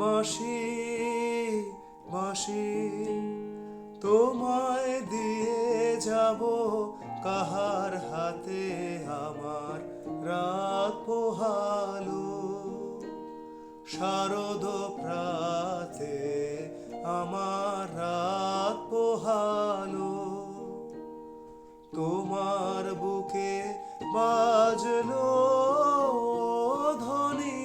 বাঁশি বাঁশি তোমায় দিয়ে যাব কাহার হাতে আমার রাত পোহালো শারদ প্রাতে আমার রাত পোহালো তোমার বুকে বাজলো ধ্বনি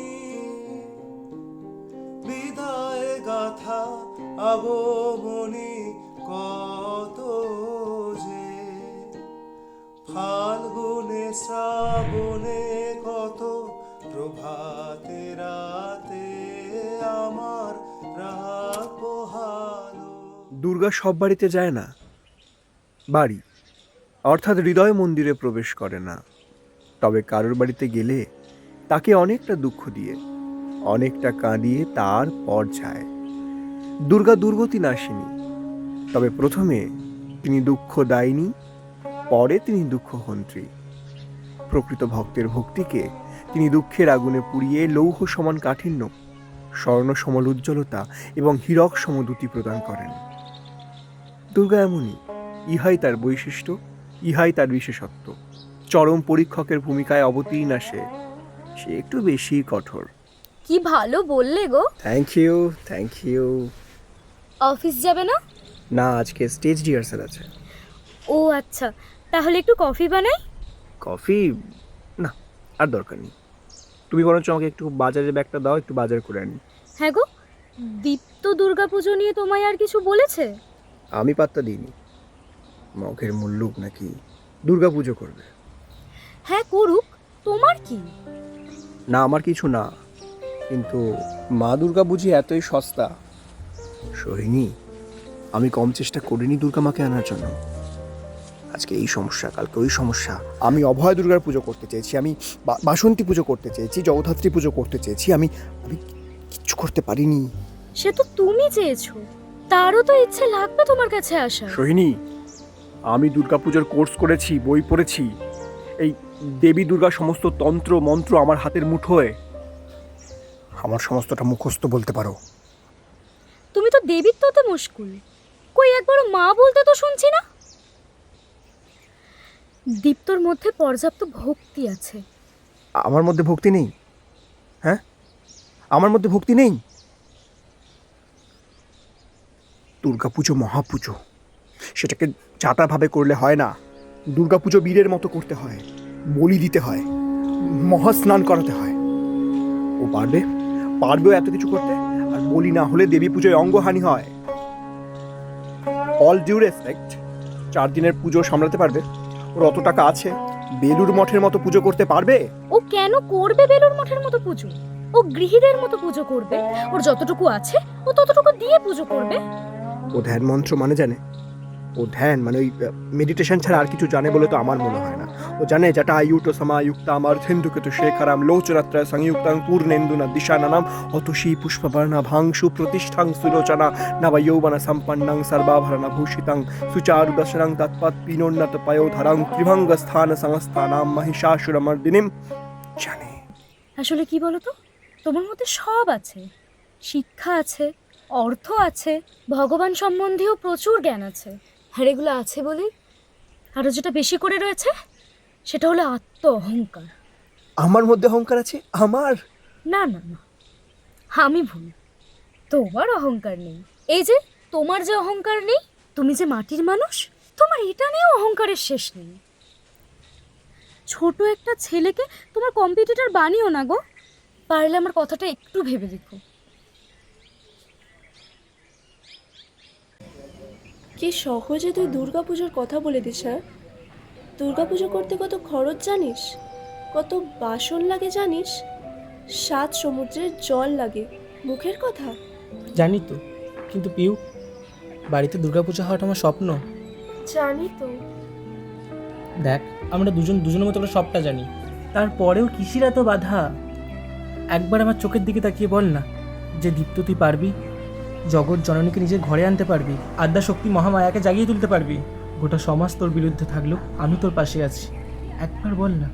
বিদায় গাথা আগমনী কত যে ফাল্গুনে শ্রাবণে কত প্রভাতে রাতে আমার রাত পোহালো। দুর্গা সব বাড়িতে যায় না, বাড়ি অর্থাৎ হৃদয় মন্দিরে প্রবেশ করে না। তবে কারোর বাড়িতে গেলে তাকে অনেকটা দুঃখ দিয়ে অনেকটা কাঁদিয়ে তারপর যায়। দুর্গা দুর্গতি নাশিনী, তবে প্রথমে তিনি দুঃখ দায়নি, পরে তিনি দুঃখহন্ত্রী। প্রকৃত ভক্তের ভক্তিকে তিনি দুঃখের আগুনে পুড়িয়ে লৌহ সমান কাঠিন্য, স্বর্ণ সমল উজ্জ্বলতা এবং হীরক সমদ্যুতি প্রদান করেন। দুর্গা এমনই, ইহাই তার বৈশিষ্ট্য, ইহাই তার বিশেষত্ব। চরম পরীক্ষকের ভূমিকায় অবতীর্ণা সে একটু বেশি কঠোর। কি ভালো বললে গো। Thank you, thank you. Office যাবে না? না, আজকে স্টেজ রিহার্সাল আছে। ও আচ্ছা, তাহলে একটু কফি বানাই। কফি না, আর দরকার নেই। তুমি বরঞ্চ আমাকে একটু বাজারের ব্যাগটা দাও, একটু বাজার করে আনি। হ্যাঁ গো, দীপ্ত দুর্গাপুজো নিয়ে তোমায় আর কিছু বলেছে? আমি পাত্তা দিইনি। মগের মুল্লুক নাকি দুর্গা পুজো করবে। হ্যাঁ করুক, তোমার কি? না, আমার কিছু না, কিন্তু মা দুর্গা বুঝি এতই সস্তা? সোহিনী, আমি কম চেষ্টা করিনি দুর্গা মাকে আনার জন্য। আজকে এই সমস্যা, কালকে ওই সমস্যা। আমি অভয় দুর্গার পুজো করতে চেয়েছি, আমি বাসন্তী পুজো করতে চেয়েছি, জগদ্ধাত্রী পুজো করতে চেয়েছি, আমি কিচ্ছু করতে পারিনি। সে তো তুমি চেয়েছো, তারও তো ইচ্ছে লাগবে তোমার কাছে আসা। সোহিনী, আমি দুর্গা পুজোর কোর্স করেছি, বই পড়েছি। এই দেবী দুর্গা সমস্ত তন্ত্র মন্ত্র আমার হাতের মুঠোয়। আমার সমস্তটা মুখস্থ বলতে পারো। তুমি তো দেবীত্বতে মুশকুল, কই একবারও মা বলতে তো শুনছি না। দীপ্তর মধ্যে পর্যাপ্ত ভক্তি আছে। আমার মধ্যে ভক্তি নেই? হ্যাঁ, আমার মধ্যে ভক্তি নেই? দুর্গাপুজো মহাপুজো, সেটাকে চাটাভাবে করলে হয় না। দুর্গাপুজো বীরের মতো করতে হয়, বলি দিতে হয়, মহাস্নান করাতে হয়। ও পারবেও এত কিছু করতে? আর বলি না হলে দেবী পুজোয় অঙ্গহানি হয়। অল ডিউ রেসপেক্ট, 4 দিনের পুজো সামলাতে পারবে? ওর অত টাকা আছে, বেলুর মঠের মতো পুজো করতে পারবে? ও কেন করবে বেলুর মঠের মতো পুজো? ও গৃহীদের মতো পুজো করবে। ওর যতটুকু আছে ও ততটুকু দিয়ে পুজো করবে। ও ধ্যান মন্ত্র মানে জানে? ও ধ্যান মানে ওই মেডিটেশন ছাড়া আর কিছু জানে বলে তো আমার মনে হয় না। ও জানে যেটা আয়ুটো সমায়ুক্তাম অর্ধেন্দুকেতু শেখরাম লোচনাত্রয় সংযুক্তাং পূর্ণেন্দুনা দিশানানাম অতসী পুষ্পবর্ণা ভাংশু প্রতিষ্ঠাং সুলোচনা নব যৌবন সম্পন্নং সর্বাভরণ ভূষিতং সুচারু দশরং তৎপৎ পিনোন্নত পয়োধরং ত্রিভঙ্গ স্থান সংস্থানাম মহিষাসুরমর্দিনীম জানে। আসলে কি বলো তো, তোমার মধ্যে সব আছে। শিক্ষা আছে, অর্থ আছে, ভগবান সম্বন্ধেও প্রচুর জ্ঞান আছে। আর এগুলো আছে বলেই আরও যেটা বেশি করে রয়েছে সেটা হলো আত্ম অহংকার। আমার মধ্যে অহংকার আছে? আমার? না না না, আমি ভুল। তোমার অহংকার নেই। এই যে তোমার যে অহংকার নেই, তুমি যে মাটির মানুষ, তোমার এটা নিয়েও অহংকারের শেষ নেই। ছোট একটা ছেলেকে তোমার কম্পিটিটর বানিও না গো। পারলে আমার কথাটা একটু ভেবে দেখো। কি সহজে তুই দুর্গাপুজোর কথা বলে দিস। হ্যাঁ, দুর্গাপুজো করতে কত খরচ জানিস? কত বাসন লাগে জানিস? 7 সমুদ্রের জল লাগে। মুখের কথা জানি তো, কিন্তু পিউ, বাড়িতে দুর্গাপূজা হওয়াটা আমার স্বপ্ন। জানি তো। দেখ, আমরা দুজনের মতো করে সবটা জানি, তারপরেও কিসির এত বাধা? একবার আমার চোখের দিকে তাকিয়ে বল না যে দীপ্ত তুই পারবি, জগৎ জননীকে নিজের ঘরে আনতে পারবি, আদ্যা শক্তি মহামায়াকে জাগিয়ে তুলতে পারবি। গোটা সমাজ তোর বিরুদ্ধে থাকলেও আমি তোর পাশে আছি। একবার বল না।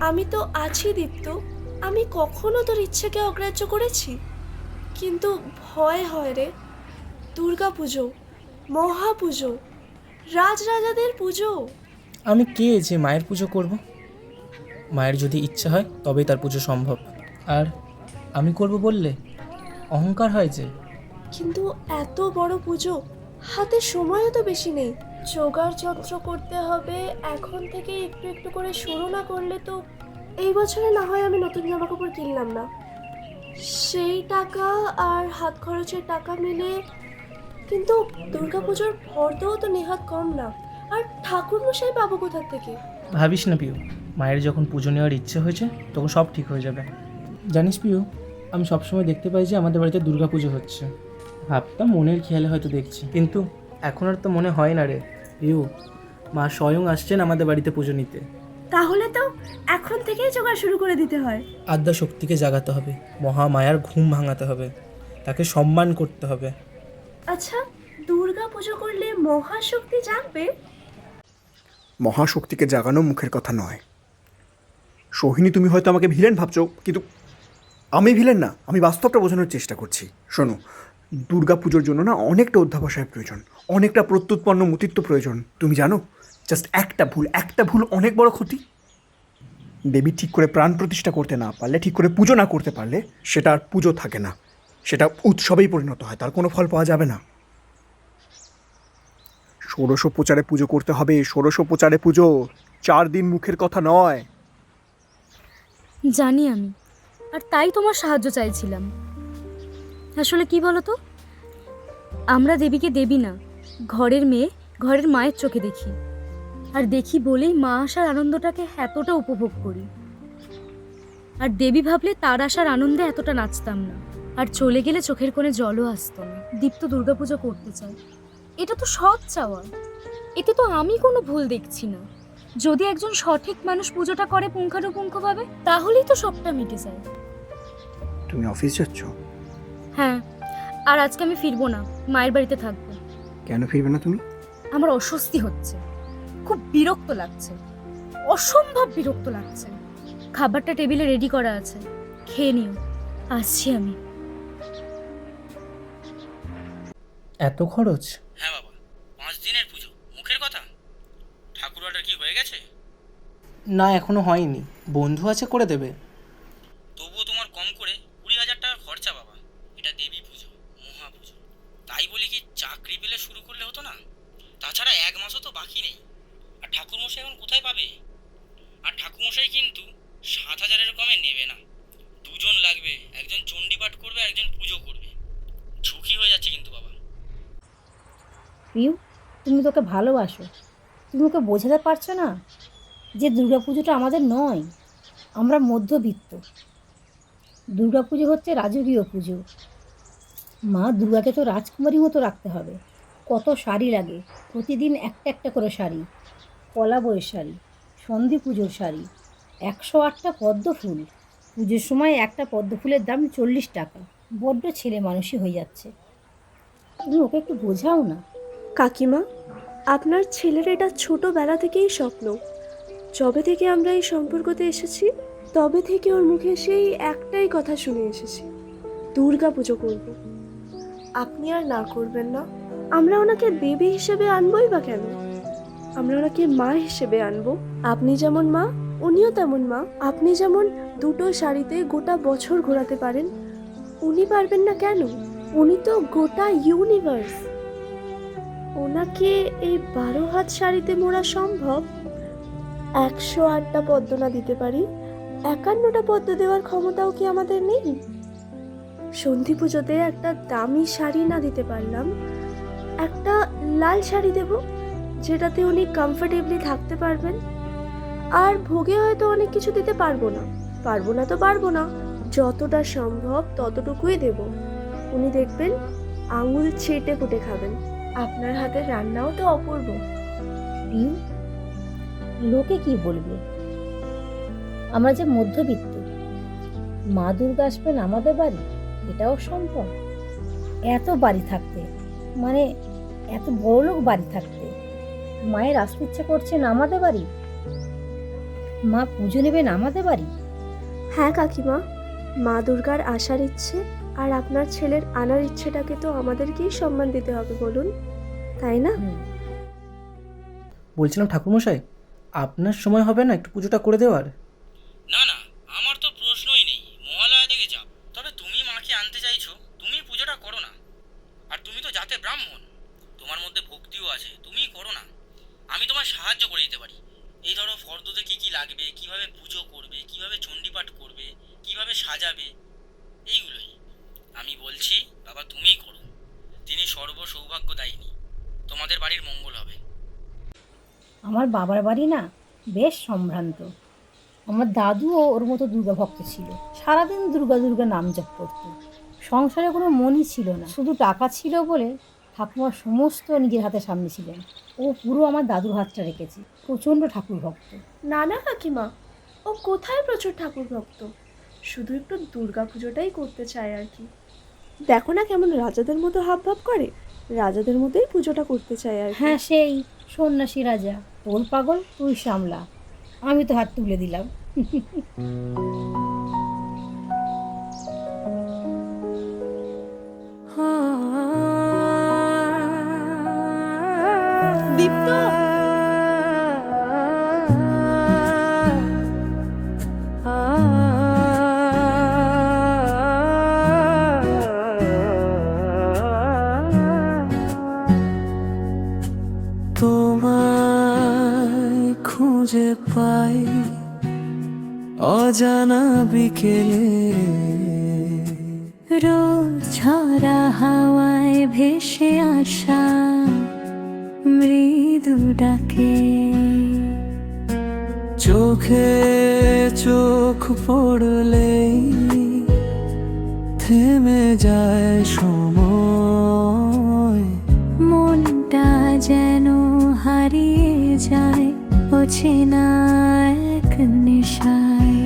আমি তো আছি দীপ্ত। আমি কখনো তোর ইচ্ছেকে অগ্রাহ্য করেছি? কিন্তু ভয় হয় রে। দুর্গা পুজো, মহা পুজো, রাজরাজাদের পুজো। আমি কে যে মায়ের পুজো করব? মায়ের যদি ইচ্ছা হয় তবেই তার পুজো সম্ভব। আর আমি করব বললে অহংকার হয় যে। কিন্তু এত বড় পুজো, হাতে সময়ও তো বেশি নেই। জোগাড় যন্ত্র করতে হবে এখন থেকে, একটু একটু করে শুরু না করলে তো এই বছরে না হয় আমি নতুন জামা কাপড় কিনলাম না, সেই টাকা আর হাত খরচের টাকা মিলে কিন্তু দুর্গাপুজোর ফর্দও তো নেহাত কম না। আর ঠাকুর মশাই পাবো কোথার থেকে? ভাবিস না পিউ, মায়ের যখন পুজো নেওয়ার ইচ্ছে হয়েছে তখন সব ঠিক হয়ে যাবে। জানিস পিউ, আমি সবসময় দেখতে পাই যে আমাদের বাড়িতে দুর্গা পুজো হচ্ছে। ভাবতাম মনের খেয়ালে হয়তো দেখছি, কিন্তু এখন আর তো মনে হয় না রে পিউ। মা স্বয়ং আসছেন আমাদের বাড়িতে পুজো নিতে। তাহলে তো এখন থেকেই জোগাড় শুরু করে দিতে হয়। আদ্যা শক্তিকে জাগাতে হবে, মহামায়ার ঘুম ভাঙাতে হবে, তাকে সম্মান করতে হবে। আচ্ছা, দুর্গা পুজো করলে মহাশক্তি জাগবে? মহাশক্তিকে জাগানো মুখের কথা নয়। সোহিনী, তুমি হয়তো আমাকে ভিলেন ভাবছো, কিন্তু আমি ভিলেন না, আমি বাস্তবটা বোঝানোর চেষ্টা করছি। শোনো, দুর্গা পুজোর জন্য না অনেকটা অধ্যাবসায় প্রয়োজন, অনেকটা প্রত্যুৎপন্ন মতিত্ব প্রয়োজন। তুমি জানো, জাস্ট একটা ভুল অনেক বড় ক্ষতি। দেবী ঠিক করে প্রাণ প্রতিষ্ঠা করতে না পারলে, ঠিক করে পুজো না করতে পারলে, সেটা আর পুজো থাকে না, সেটা উৎসবেই পরিণত হয়, তার কোনো ফল পাওয়া যাবে না। ষোড়শোপচারে পুজো করতে হবে, ষোড়শোপচারে পুজো, 4 দিন মুখের কথা নয়। জানি আমি, আর তাই তোমার সাহায্য চাইছিলাম। আসলে কি বলো তো, আমরা দেবীকে দেবী না, ঘরের মেয়ে, ঘরের মায়ের চোখে দেখি। আর দেখি বলেই মা আসার আনন্দটাকে এতটা উপভোগ করি। আর দেবী ভাবলে তার আসার আনন্দে এতটা নাচতাম না, আর চলে গেলে চোখের কোণে জলও আসতো না। দীপ্ত দুর্গাপুজো করতে চায়, এটা তো সৎ চাওয়া, এতে তো আমি কোনো ভুল দেখছি না। যদি একজন সঠিক মানুষ পুজোটা করে পুঙ্খানুপুঙ্খভাবে, তাহলেই তো সবটা মিটে যায়। তুমি অফিস যাচ্ছ? হ্যাঁ, আর আজকে আমি ফিরবো না, মায়ের বাড়িতে থাকবো। কেন ফিরবে না তুমি? আমার অস্বস্তি হচ্ছে, খুব বিরক্ত লাগছে, অসম্ভব বিরক্ত লাগছে। খাবারটা টেবিলে রেডি করা আছে, খেয়ে নিও, আসছি আমি। এত খরচ? হ্যাঁ বাবা, 5 দিনের পুজো, মুখের কথা। ঠাকুর অর্ডার কি হয়ে গেছে? না, এখনো হয়নি, বন্ধু আছে করে দেবে। তবুও তোমার কম করে 20,000 টাকা খরচা বাবা। এটা দেবী পুজো, মহা পুজো। তাই বলি কি চাকরি পেলে শুরু করলে হতো না? তাছাড়া 1 মাসও তো বাকি নেই। আর ঠাকুরমশাই এখন কোথায় পাবে? আর ঠাকুরমশাই কিন্তু 7,000-এর কমে নেবে না। 2 জন লাগবে, একজন চণ্ডীপাঠ করবে, একজন পুজো করবে। ঝুঁকি হয়ে যাচ্ছে কিন্তু বাবা। পিউ, তুমি তোকে ভালোবাসো, তুমি ওকে বোঝাতে পারছো না যে দুর্গাপুজোটা আমাদের নয়, আমরা মধ্যবিত্ত। দুর্গাপুজো হচ্ছে রাজকীয় পুজো। মা দুর্গাকে তো রাজকুমারী মতো রাখতে হবে। কত শাড়ি লাগে, প্রতিদিন একটা একটা করে শাড়ি, পলা বইয়ের শাড়ি, সন্ধি পুজোর শাড়ি, 108টা পদ্ম ফুল। পুজোর সময় একটা পদ্ম ফুলের দাম 40 টাকা। বড্ড ছেলে মানুষই হয়ে যাচ্ছে, তুমি ওকে একটু বোঝাও না। কাকিমা, আপনার ছেলের এটা ছোটবেলা থেকেই স্বপ্ন। যবে থেকে আমরা এই সম্পর্কতে এসেছি, তবে থেকে ওর মুখে সেই একটাই কথা শুনে এসেছি, দুর্গা পুজো করব। আপনি আর না করবেন না? আমরা ওনাকে দেবী হিসেবে আনবই বা কেন? আমরা ওনাকে মা হিসেবে আনবো। আপনি যেমন মা, উনিও তেমন মা। আপনি যেমন 2টো শাড়িতে গোটা বছর ঘোরাতে পারেন, উনি পারবেন না কেন? উনি তো গোটা ইউনিভার্স। ওনাকে এই 12 হাত শাড়িতে মোড়া সম্ভব? 108টা পদ্ম না দিতে পারি, 51টা পদ্ম দেওয়ার ক্ষমতাও কি আমাদের নেই? সন্ধি পুজোতে একটা দামি শাড়ি না দিতে পারলাম, একটা লাল শাড়ি দেব, যেটাতে উনি কমফোর্টেবলি থাকতে পারবেন। আর ভোগে হয়তো অনেক কিছু দিতে পারবো না তো পারবো না, যতটা সম্ভব ততটুকুই দেব। উনি দেখবেন আঙুল চেটে পুটে খাবেন। আপনার হাতের রান্নাও তো অপূর্ব। পিউ, লোকে কি বলবে? আমরা যে মধ্যবিত্ত, মা দুর্গা আসবেন আমাদের বাড়ি, এটাও সম্ভব? এত বাড়ি থাকতে, মানে এত বড়লোক বাড়ি থাকতে, মায়ের আসতে ইচ্ছে করছেন আমাদের বাড়ি, মা পুজো নেবেন আমাদের বাড়ি। হ্যাঁ কাকিমা, মা দুর্গার আসার ইচ্ছে আর আপনার ছেলের আনার ইচ্ছেটাকে তো আমাদেরকেই সম্মান দিতে হবে বলুন, তাই না? বলছিলাম ঠাকুরমশাই, আপনার সময় হবে না একটু পুজোটা করে দেওয়ার? না না, আমার তো প্রশ্নই নেই, মহালয়া থেকে যাব। তবে তুমি মাকে আনতে চাইছো, তুমি পুজোটা করো না। আর তুমি তো জাতে ব্রাহ্মণ, তোমার মধ্যে ভক্তিও আছে, তুমিই করো না। আমি তোমার সাহায্য করে দিতে পারি। এই ধরো ফর্দতে কি কি লাগবে, কিভাবে পুজো করবে, কিভাবে চণ্ডীপাঠ করবে, কিভাবে সাজাবে, এইগুলোই আমি বলছি। বাবা তুমিই করো, তিনি সর্ব সৌভাগ্যদায়িনী, তোমাদের বাড়ির মঙ্গল হবে। আমার বাবার বাড়ি না বেশ সম্ভ্রান্ত। আমার দাদুও ওর মতো দুর্গা ভক্ত ছিল, সারাদিন দুর্গা দুর্গা নাম জপ করত। সংসারে কোনো মনই ছিল না, শুধু টাকা ছিল বলে ঠাকুমার সমস্ত নিজের হাতে সামনেছিলেন। ও পুরো আমার দাদুর হাতটা রেখেছে, প্রচণ্ড ঠাকুর ভক্ত। না না কাকিমা, ও কোথায় প্রচুর ঠাকুর ভক্ত, শুধু একটু দুর্গা পুজোটাই করতে চায় আর কি। দেখো না কেমন রাজাদের মতো হাব ভাব করে, রাজাদের মতোই পুজোটা করতে চায় আর কি। হ্যাঁ, সেই সন্ন্যাসী রাজা। তোর পাগল তুই সামলা, আমি তো হাত তুলে দিলাম। দীপ্ত, তোমায় খুঁজে পাই অজানা বিকেলে, রোজ ঝরা হাওয়ায় ভেসে আসা মৃদু ডাকে, চোখে চোখ পড়লেই থেমে যায় সময়, মনটা যেন হারিয়ে যায় অচেনা এক নেশায়।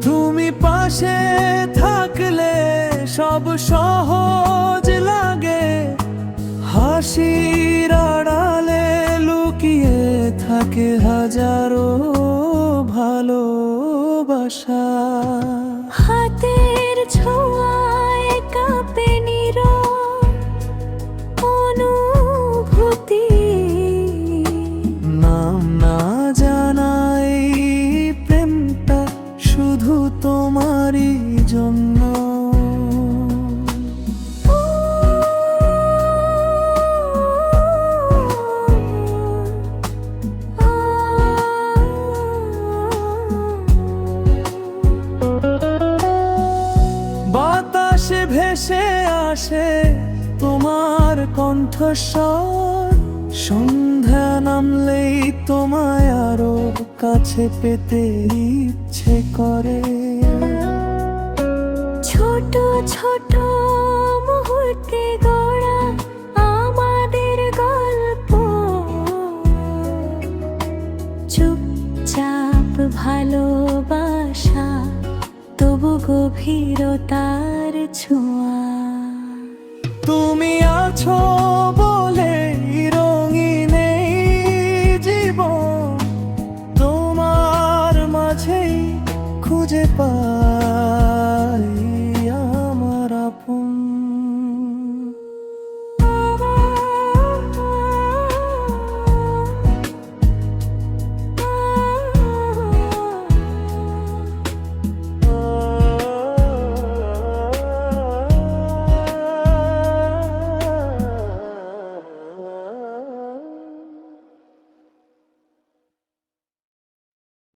তুমি পাশে থাকলে সব সহজ লাগে, হাসির আড়ালে লুকিয়ে থাকে হাজারো ভালোবাসা। হাতের ছোঁয়ায় কাঁপে নীরব অনুভূতি, নাম না জানাই প্রেমটা শুধু তোমারই জন্য। বাতাসে ভেসে আসে তোমার কণ্ঠস্বর, সন্ধ্যা নামলেই তোমায় আরো কাছে পেতে ইচ্ছে করে। ছোট ছোট মুহূর্তে গড়া আমাদের গল্প, চুপচাপ ভালোবাসা তবু গভীরতার ছোঁয়া। তুমি আছো বলে রঙিন এই জীবন, তোমার মাঝেই খুঁজে পাই